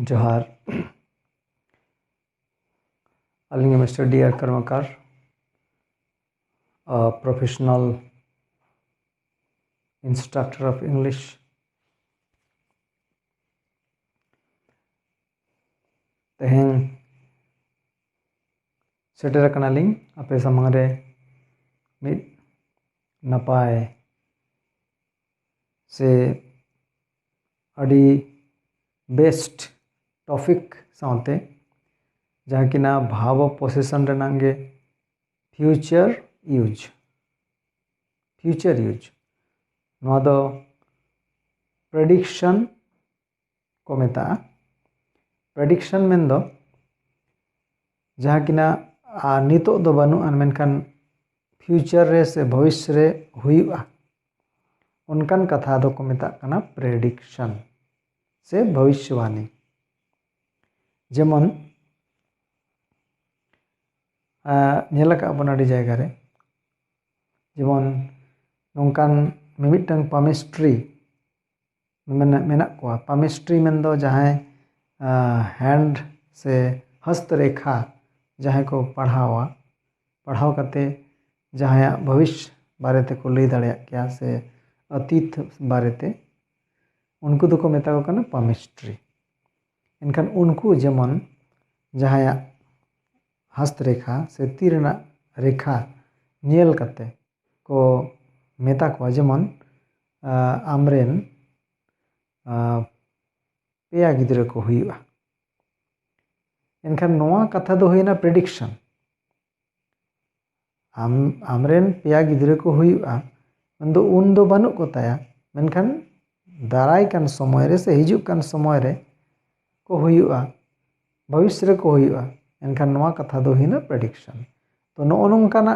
जोहार अलिंग mister D R. Karmakar, a professional instructor of English. तेहें सेटर कनालिंग अपे सामने रे मिद नपाय से अड़ी बेस्ट टॉपिक साउंटे जहाँ कि ना भाव पोसेशन रनांगे फ्यूचर यूज नवा दो प्रेडिक्शन को मेता प्रेडिक्शन में दो जहाँ कि ना नितो दो बनु मेनखान फ्यूचर रे से भविष्य रे हुआ उनकान कथा दो को मेता कना प्रेडिक्शन से भविष्यवाणी जेमन नेलका बनाड़ी जायगा रे जेमन नौकान मिमिटंग पामिस्ट्री मेना को पामिस्ट्री में दो जहाँ हैंड से हस्तरेखा जहाँ को पढ़ाव करते जहाँ भविष्य बारे ते को लई दाड़े क्या से अतीत बारे ते उनको दो को मेता को कना पामिस्ट्री इनखान उनको जेमन जहाँ हस्तरेखा से तीरना रेखा नेल करते को मेता को जेमन आमरेन पेया गिद्रे को हुआ इनखान नोआ कथा दो हुईना प्रेडिक्शन आमरेन पेया गिद्रे को हुआ मंदो उन दो बनु को ताया मेनखान दाराय कान समय रे से हिजुक कान समय रे को हुआ भविष्य रे को हुआ इनखान नोआ कथा दो हुईना प्रेडिक्शन तो नो नोंकाना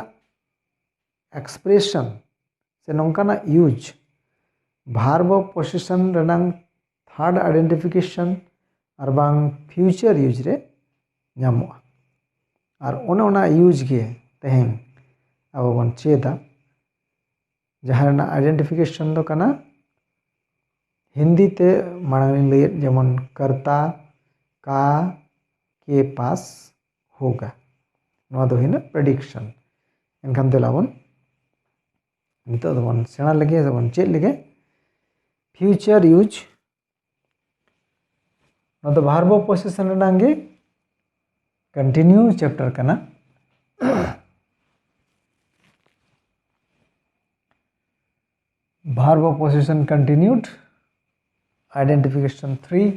एक्सप्रेशन से नोंकाना यूज भार्ब पोजिशन रनांग थर्ड आइडेंटिफिकेशन और बांग फ्यूचर यूज रे नामोआ और ओना यूज गे तेहें अब बन चेदा जहाँ आइडेंटिफिकेशन दो कना हिंदी ते मांग ले जेमन कर्ता का के पास होगा नवा दो हिना प्रेडिक्शन इनखान तेलाबन नितो दबन सेना लगे दबन चेक लगे फ्यूचर यूज नवा दो भार्ब पोजिशन रनांगे कंटिन्यू चैप्टर कना verb position continued identification 3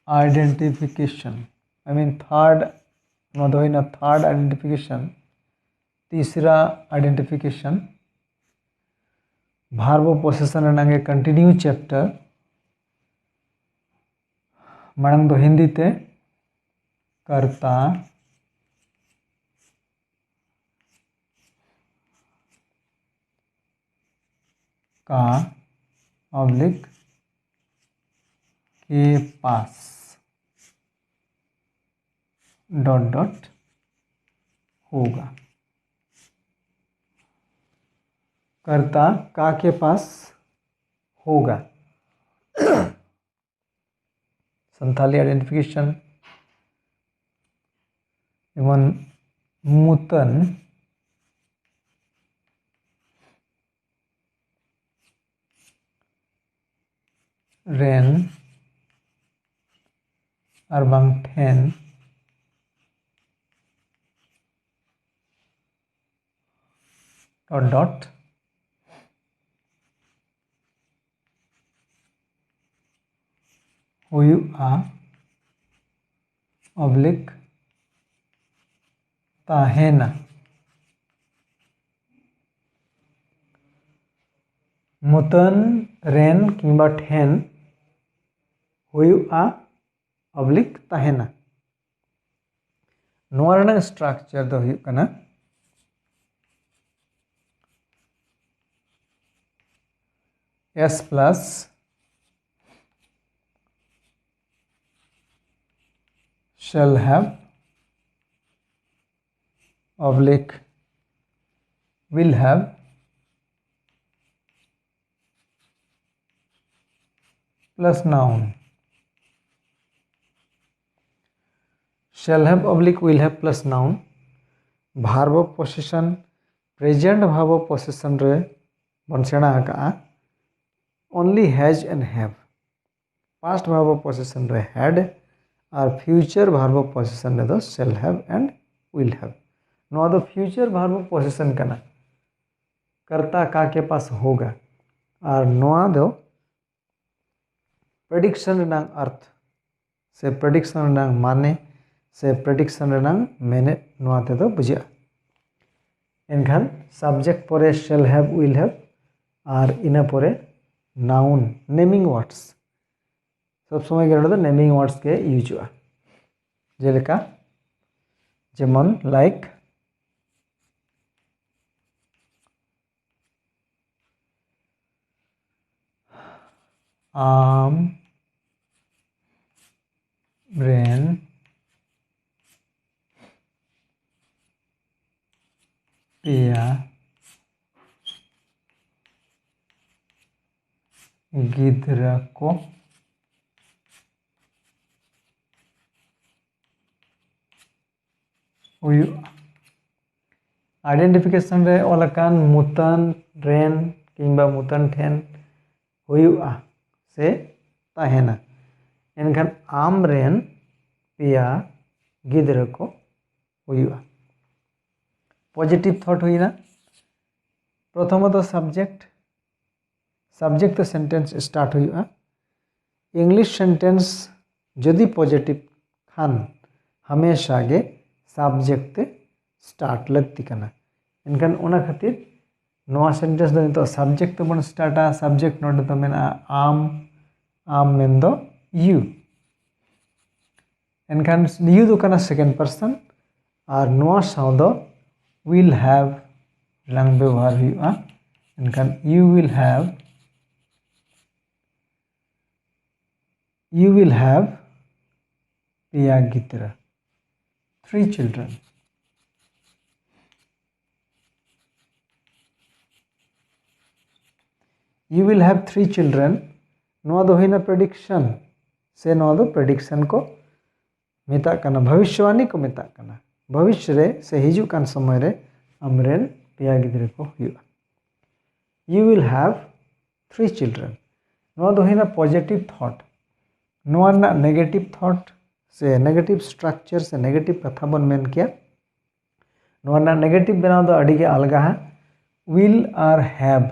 identification I mean third नोदोइना थर्ड आइडेंटिफिकेशन तीसरा आइडेंटिफिकेशन भार्ब पोजिशन रनांगे कंटिन्यू चैप्टर मांग दो हिंदी ते कर्ता का ऑब्लिक के पास डॉट डॉट होगा कर्ता का के पास होगा संथाली आइडेंटिफिकेशन एवं मुतन रेन अरबांग ठेन डॉट डॉट हुआ ऑब्लिक ताहेना मुतन रेन किंबा ठेन हुआ ऑब्लिक ताहेना नोआ रना स्ट्रक्चर दो हुआ कना S plus shall have oblique will have plus noun. shall have oblique will have plus noun. verb of possession present verb of possession रे बन सेणा आका only has and have. past verb of possession रे had और future verb of possession रे दो shall have and will have. नोआ दो future verb of possession कना कर्ता का के पास होगा और नोआ दो prediction रनांग अर्थ से prediction रनांग माने से prediction रनांग मैंने नोआ ते दो बुझिया एनखान subject परे shall have will have और इना परे noun naming words सब समय के दो naming words के यूज हुआ जेलेका जेमन like brain पिया गिद्रा को आइडेंटिफिकेशन रे ओलकान मुतान रेन किंबा मुतान ठेन हुआ से ताहेना एनखान आम रेन पिया गिद्रा को हुआ पॉजिटिव थॉट हुईना प्रथमत सब्जेक्ट सेंटेंस स्टार्ट हुआ इंग्लिश सेंटेंस जदि पॉजिटिव खान हमेशा गे सब्जेक्ट स्टार्ट लगती कना इनखान उना खातिर नोआ सेंटेंस दो नितो सब्जेक्ट बन स्टार्टा सब्जेक्ट नोट तो मेना आम मेन दो यू इनखान यू दो कना सेकंड पर्सन और नोआ साउ दो will have lang व्यवहार हुआ इनखान you will have पिया गिद्रा 3 children. You will have 3 children. नोआ दो हिना प्रेडिक्शन से नोआ दो प्रेडिक्शन को मेता कना भविष्यवाणी को मेता कना भविष्य रे से हिजू कान समय रे अमरेन पिया गिद्रा को हुआ You will have 3 children. नोआ दो हिना पॉजिटिव थॉट नोआ ना नेगेटिव थॉट से नेगेटिव स्ट्रक्चर से नेगेटिव कथा बन मेन किया नोआ ना नेगेटिव बनाओ दो अड़ी के अलगा है will और have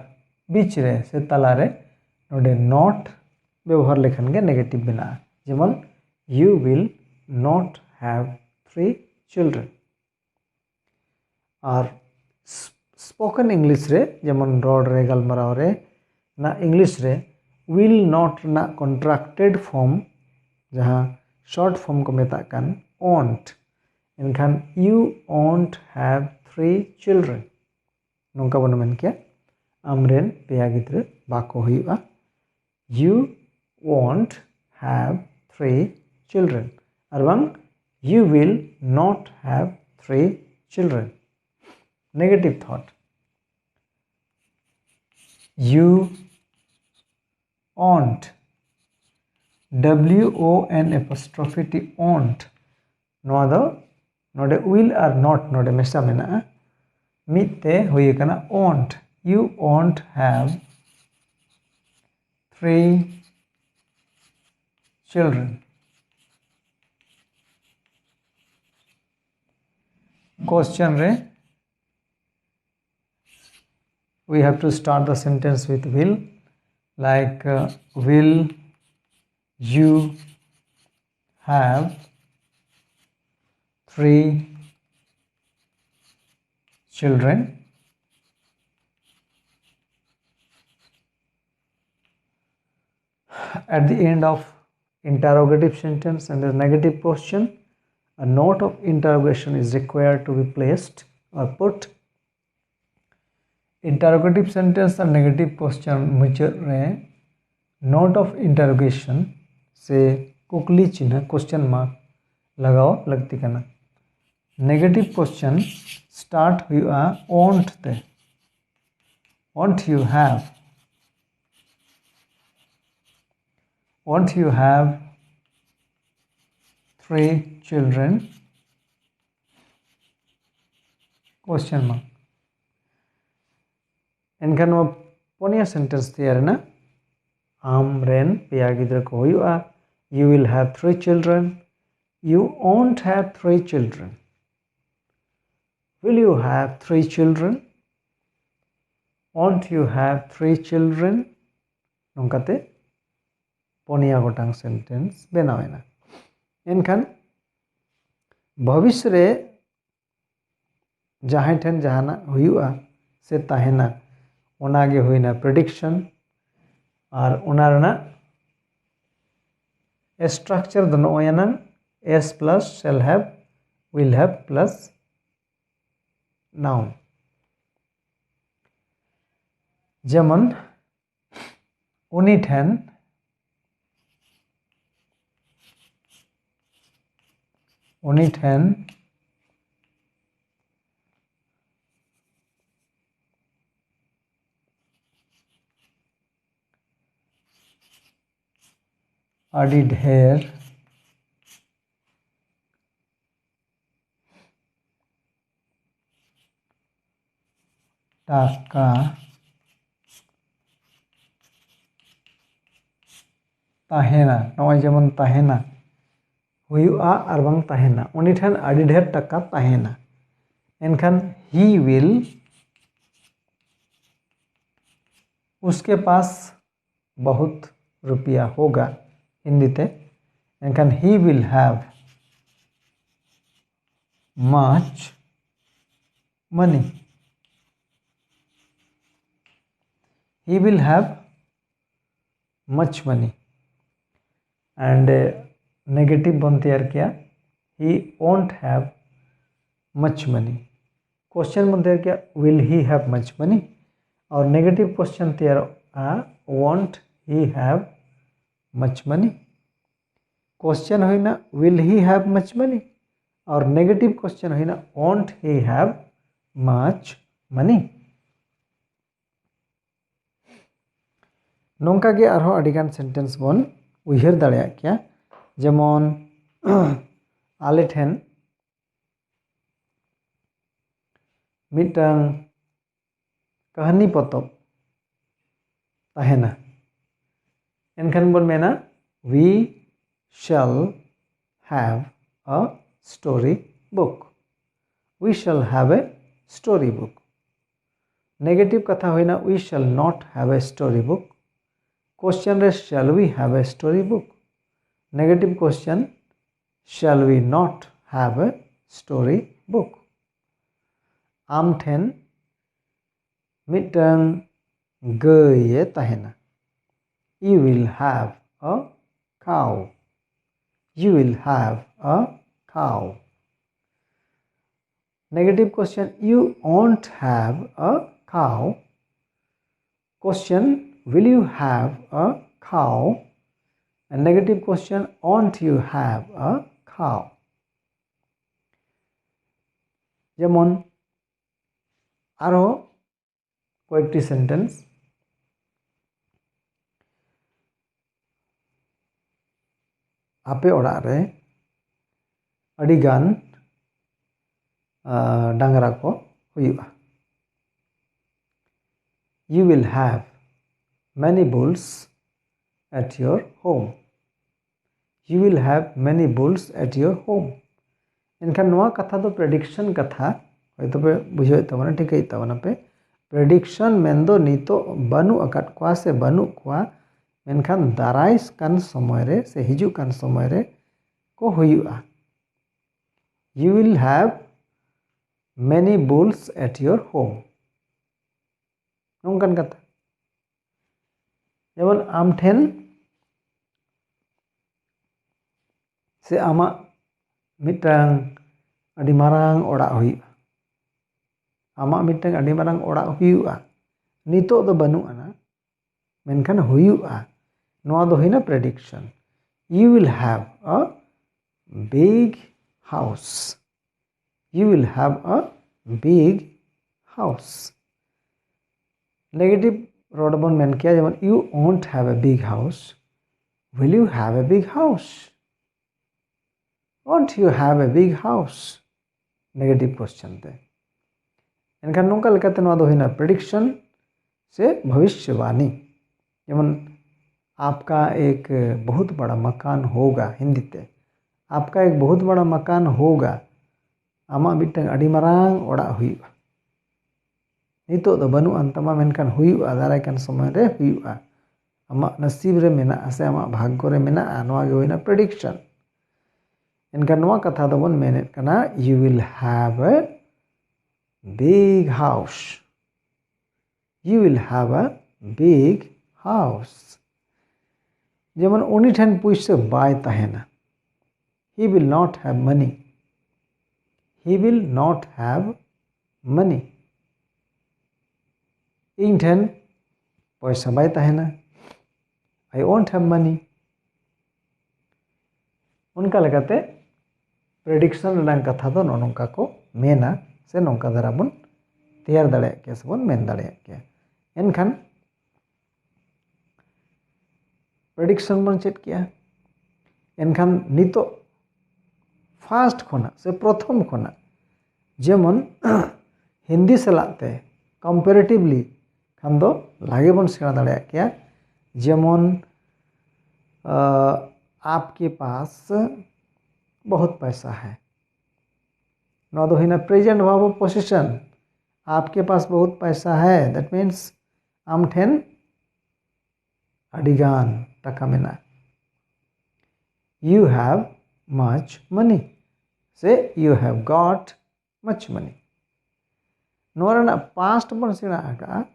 बीच रे से तला रे नोडे not व्यवहार लेखन के नेगेटिव बना जेमन You will not have 3 children. और स्पोकन इंग्लिश रे जेमन रॉड रे गलमराव रे ना इंग्लिश रे will not ना कॉन्ट्रैक्टेड फॉर्म जहाँ शॉर्ट फॉर्म को मेता कान won't इनखान you won't have 3 children नोंका बन मेन किया अमरेन पिया गिद्रा बाको हुआ You won't have 3 children अरबांग You will not have 3 children. Negative thought. You won't. WON''T won't. No other. Node will or not. Node mesa mena. Mitte huye kana won't. You won't have 3 children. Question रे we have to start the sentence with will like will you have 3 children at the end of interrogative sentence and the negative question a note of interrogation is required to be placed or put. Interrogative sentence और negative question में note of interrogation से कुकली चिन्ह question mark लगाओ लगती करना negative question start हुआ won't ते won't you have 3 children question mark एनखान पोनिया sentence तैयार ना आम रेन पेया गिद्रा को हुआ you will have 3 children you won't have 3 children will you have 3 children won't you have 3 children नोंकाते पोनिया गोटांग sentence बनावेना एनखान भविष्य रे जहां ठेन जहाना हुआ से ताहेना ओनागे हुईना प्रेडिक्शन और ओनारना स्ट्रक्चर द नोयना S plus shall have will have plus noun जेमन उनी ठेन आदि ढेर टाका ताहेना नॉय जेमन ताहेना हुआ और बांग ताहेना उनी ठेन आदि ढेर टाका ताहेना एनखान ही विल उसके पास बहुत रुपया होगा हिंदी ते एनखान he will have much money he will have much money and negative बन तैयार किया he won't have much money question बन तैयार किया will he have much money और नेगेटिव क्वेश्चन तैयार won't he have much money question हुई ना will he have much money और नेगेटिव क्वेश्चन हुई ना won't he have much money नोंका के आरो अडिगान सेंटेंस बन उइहर दाड़िया क्या जेमन आले ठेन मिटांग कहानी पतब ताहेना एनखान बन मेना we shall have a story book we shall have a story book negative कथा हुई ना we shall not have a story book question रे shall we have a story book negative question shall we not have a story book आम ठेन mitten गए ताहेना you will have a cow you will have a cow negative question you won't have a cow question will you have a cow and negative question won't you have a cow যেমন আরো কয়েকটি sentence आपे ओड़ा रे अडिगान डांगरा को हुआ you will have many bulls at your home you will have many bulls at your home इनखान नवा कथा तो प्रेडिक्शन कथा होयतो पे बुझो तबना ठीक है तबना पे प्रेडिक्शन मेंदो नीतो बनु अकाट क्वा से बनु क्वा मेनखान दाराय कान समय रे से हिजु कान समय रे को हुआ you will have many bulls at your home नोंकान कथा जेमन आम ठेन से आमा मिटांग अडी मारांग ओड़ा हुआ आमा मिटांग अडी मारांग ओड़ा हुआ नितो दो बनु आना मेनखान हुआ नोआ दो हुईना prediction you will have a big house You will have a big house. Negative rod bon men kiya जेमन you won't have a big house. Will you have a big house? Won't you have a big house? Negative question te. एनखान नोंका लेकाते नोआ दो Hina prediction से भविष्यवाणी। जेमन आपका एक बहुत बड़ा मकान होगा, हिंदी ते आपका एक बहुत बड़ा मकान होगा, आमा मिटंग अडी मारांग ओड़ा हुईबा। नितो दो बनु अंतमा मेनखान हुईबा, दाराय कान समय रे हुईबा। आमा नसीब रे मेना से आमा भाग्य रे मेना नोआ गे होइना प्रेडिक्शन। एनखान नोआ कथा दो बन मेनेत कना you will have a big house. You will have a big house. जेमन उनी ठन पुइसे bye तहेना। He will not have money. He will not have money. इन ठन पैसा bye तहेना। I won't have money. उनका लगाते प्रेडिक्शन रंग कथा दो नोंका को मेना से नोंका दरा बन तैयार दाड़े के से बन मेन दाड़े के। एनखान प्रेडिक्शन बन चेक किया। एनखान नितो फास्ट खोना से प्रथम खोना जेमन हिंदी सलाते कंपैरेटिवली खान दो लागे बन सेना दाड़े के। जेमन आपके पास बहुत पैसा है, नोआ दो Hina present verb of position. आपके पास बहुत पैसा है, दैट मीन्स आम ठेन अडिगान टाका मेना। You have much money. Say you have got much money. Nora ना पास्ट बन सेना आगा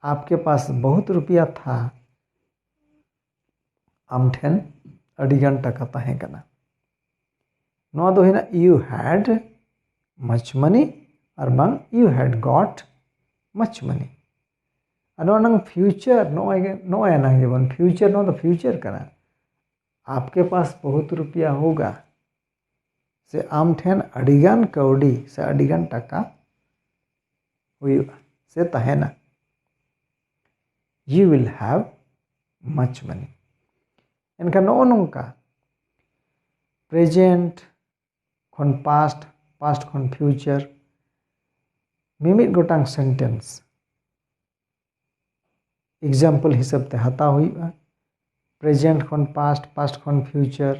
आपके पास बहुत रुपया था, आम ठेन अडिगान टाका ताहे कना। नोआ दो Hina you had much money और बांग you had got much money। अनोआ नंग फ्यूचर नोआ नंग जेबन फ्यूचर नो तो फ्यूचर कना आपके पास बहुत रुपया होगा से आम ठेन अडिगान कौडी से अडिगान टाका हुईबा से तहेना। You will have much money। एनका नो नोंका प्रेजेंट खन पास्ट, पास्ट खन फ्यूचर मिमिट गोटांग सेंटेंस एग्जाम्पल हिसाब ते हता हुईबा। प्रेजेंट खन पास्ट, पास्ट खन future,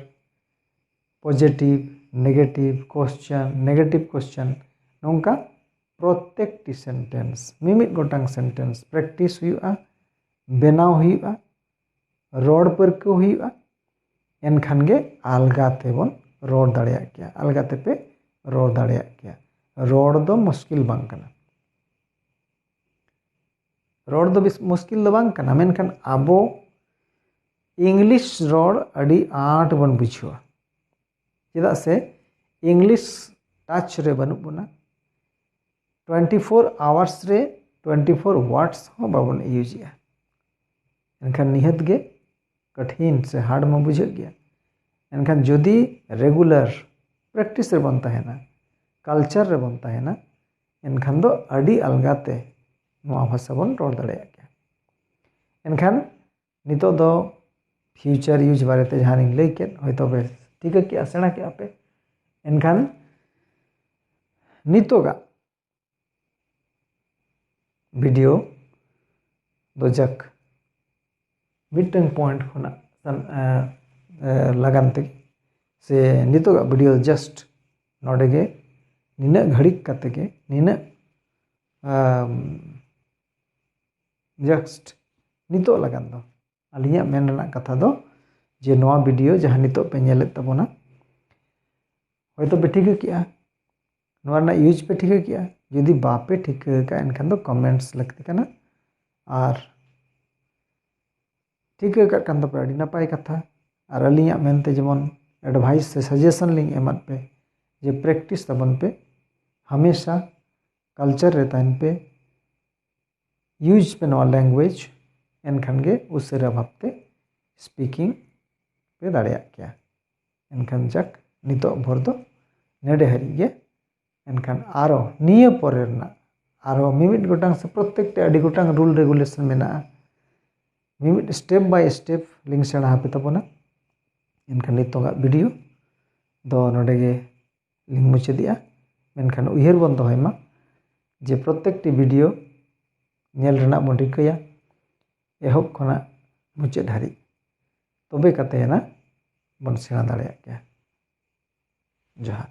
positive, negative question, negative question नोंका प्रत्येक टी सेंटेंस मिमिट गोटांग सेंटेंस प्रैक्टिस हुईबा, बेनाव हुईबा, रोड पर को हुईबा। एनखान गे आलगाते बन रोड दाड़िया किया, आलगाते पे रोड दाड़िया किया। रोड दो मुश्किल बांग कना, रोड दो मुश्किल दो बांग कना, मेनखान आबो इंग्लिश रोड अड़ी आट बन बुझुआ। चेदा से इंग्लिश टच रे बनु बुना 24 आवर्स रे 24 वर्ड्स हो बाबन यूजिया। एनखान निहत गे कठिन से हार्ड में बुझे गया। एनखान जदि रेगुलर प्रैक्टिस रे बनता है ना, कल्चर रे बनता है ना, एनखान दो अड़ी अलगाते नोआ भाषा बन रोड दाड़ेया गया। एनखान नितो दो फ्यूचर यूज बारेते जहां लई के होयतो बे ठीक है कि सेना के आपे। एनखान नितोगा वीडियो दो जक मिटन पॉइंट होना लगानते से नितोगा वीडियो जस्ट नोडे गे निना घड़िक कते गे निना जस्ट नितो लगान दो अलिया मेन रना कथा दो जे नोआ वीडियो जहां नितो पे नेलेत तबोना होयतो बे ठीक किया, नोआ रना यूज पे ठीक किया। यदि बापे ठीक का एनखान दो कमेंट्स लगते कना और ठीक कान पे अड़ी नपाय कथा। और अलिया मेनते जेमन एडवाइस से सजेशन लिंग एमत पे जे प्रैक्टिस तबन पे हमेशा कल्चर रे ताइन पे यूज पे नोआ लैंग्वेज एनखान गे उसरा भाबते स्पीकिंग पे दाड़िया किया। एनखान जक नितो भोर दो नेडे हरी गे एनखान आरो निये परे रना आरो मिमिट गोटांग से प्रत्येक टे अडी गोटांग रूल रेगुलेशन मेना मिमिट स्टेप बाय स्टेप लिंक सेणा हापे ताबोना एनखान नितोंगा वीडियो दो नोडे गे लिंक मुचादिया मेनखान उयहर बन दोहयमा जे प्रत्येक टी वीडियो नेल रना बन रिकाया एहब खना मुचाद हारि तबे कातेना बन सेणा दाड़ेया गया जोहार।